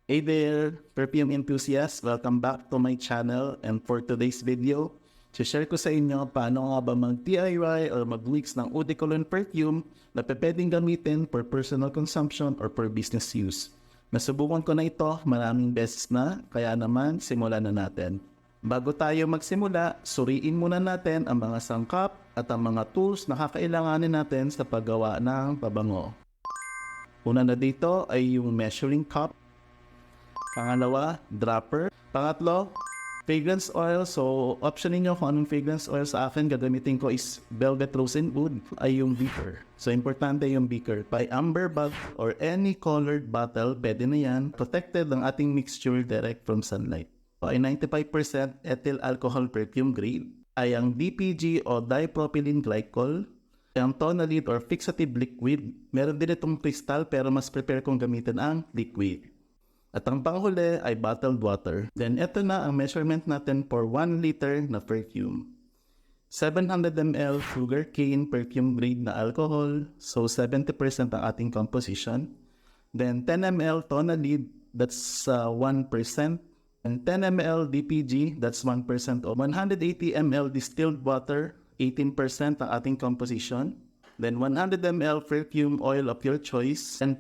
Hey there, perfume enthusiasts! Welcome back to my channel, and for today's video, share ko sa inyo paano nga ba mag-DIY or mag-mix ng Eau de Cologne perfume na pwedeng gamitin for personal consumption or for business use. Nasubukan ko na ito maraming beses na, kaya naman simulan na natin. Bago tayo magsimula, suriin muna natin ang mga sangkap at ang mga tools na kakailanganin natin sa paggawa ng pabango. Una na dito ay yung measuring cup. Pangalawa, dropper. Pangatlo, fragrance oil. So, option niyo kung anong fragrance oil. Sa akin, gagamitin ko is velvet rosin wood ay yung beaker. So, importante yung beaker. By amber bag or any colored bottle, pwede na yan. Protected ang ating mixture direct from sunlight. So, ay 95% ethyl alcohol perfume grade. Ay ang DPG o dipropylene glycol. Ang Tonalid or fixative liquid. Meron din itong crystal pero mas prepare kong gamitin ang liquid. At ang panghuli ay bottled water. Then ito na ang measurement natin for 1 liter na perfume. 700 ml Sugarcane perfume grade na alcohol. So 70% ang ating composition. Then 10 ml Tonalid, that's 1%. And 10 ml DPG, that's 1%. O 180 ml distilled water, 18% ang ating composition. Then 100 ml perfume oil of your choice, 10%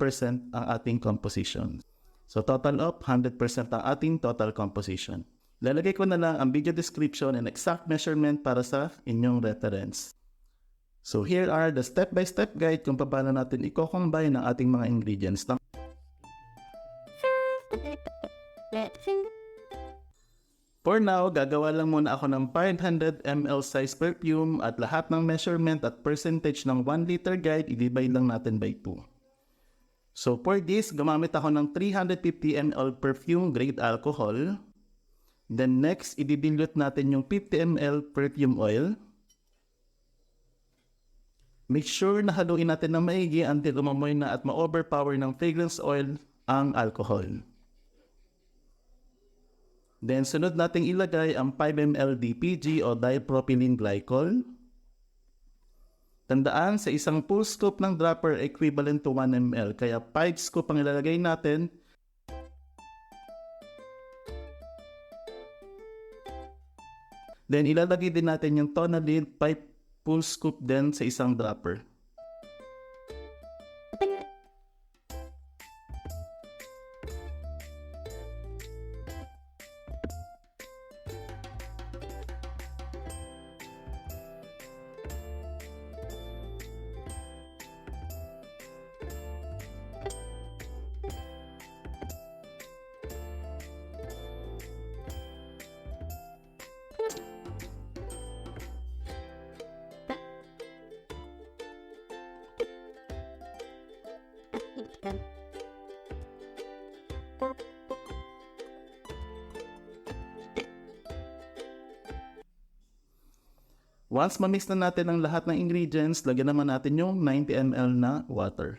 ang ating composition. So total of 100% ang ating total composition. Lalagay ko na lang ang video description and exact measurement para sa inyong reference. So here are the step-by-step guide kung paano natin i-combine ang ating mga ingredients. For now, gagawa lang muna ako ng 500 ml size perfume at lahat ng measurement at percentage ng 1 liter guide, i-divide lang natin by 2. So for this, gumamit ako ng 350 ml perfume grade alcohol. Then next, i-dilute natin yung 50 ml perfume oil. Make sure na haluin natin ng maigi until umamoy na at ma-overpower ng fragrance oil ang alcohol. Then sunod nating ilagay ang 5 ml DPG o dipropylene glycol. Tandaan, sa isang full scoop ng dropper equivalent to 1 ml, kaya 5 scoop ang ilalagay natin. Then ilalagay din natin yung Tonalid 5 full scoop din sa isang dropper. Once ma-mix na natin ang lahat ng ingredients, lagyan naman natin yung 90 ml na water.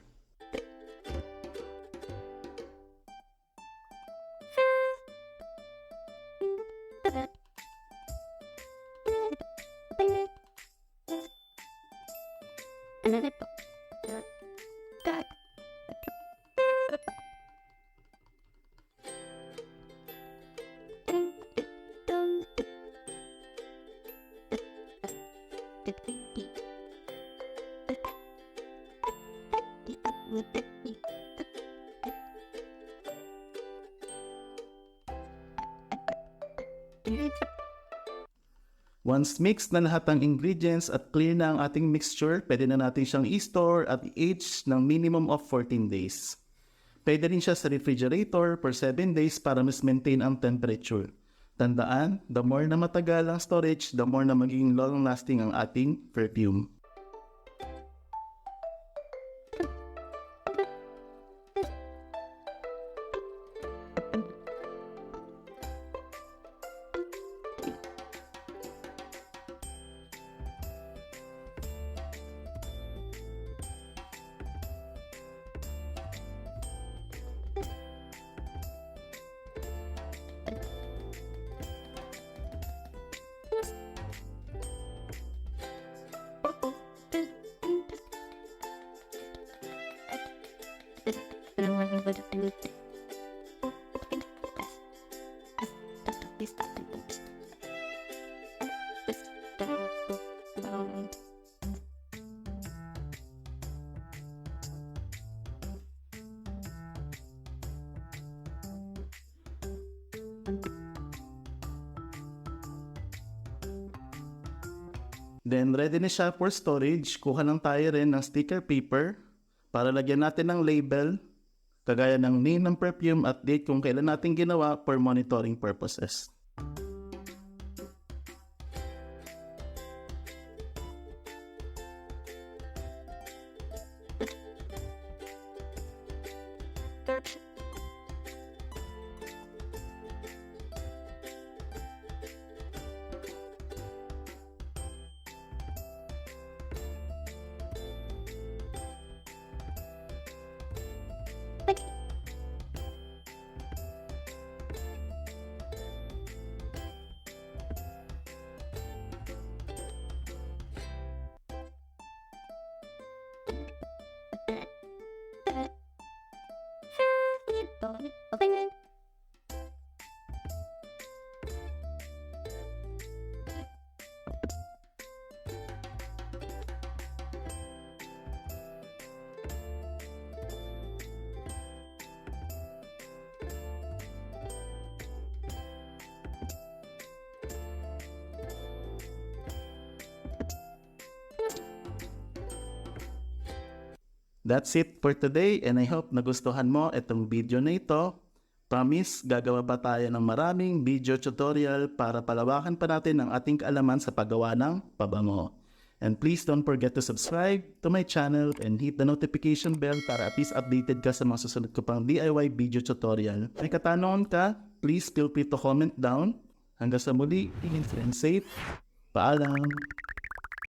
Once mixed na lahat ng ingredients at clear na ang ating mixture, pwede na natin siyang i-store at i-age ng minimum of 14 days. Pwede rin siya sa refrigerator for 7 days para mas maintain ang temperature. Tandaan, the more na matagal ang storage, the more na magiging long-lasting ang ating perfume. Then ready na siya for storage. Kuha lang tayo rin ng sticker paper para lagyan natin ng label, kagaya ng name ng perfume at date kung kailan natin ginawa for monitoring purposes. That's it for today, and I hope nagustuhan mo itong video na ito. Promise, gagawa pa tayo ng maraming video tutorial para palawakan pa natin ang ating kaalaman sa paggawa ng pabango. And please don't forget to subscribe to my channel and hit the notification bell para at least updated ka sa mga susunod ko pang DIY video tutorial. May katanungan ka, please feel free to comment down. Hanggang sa muli, and safe. Paalam!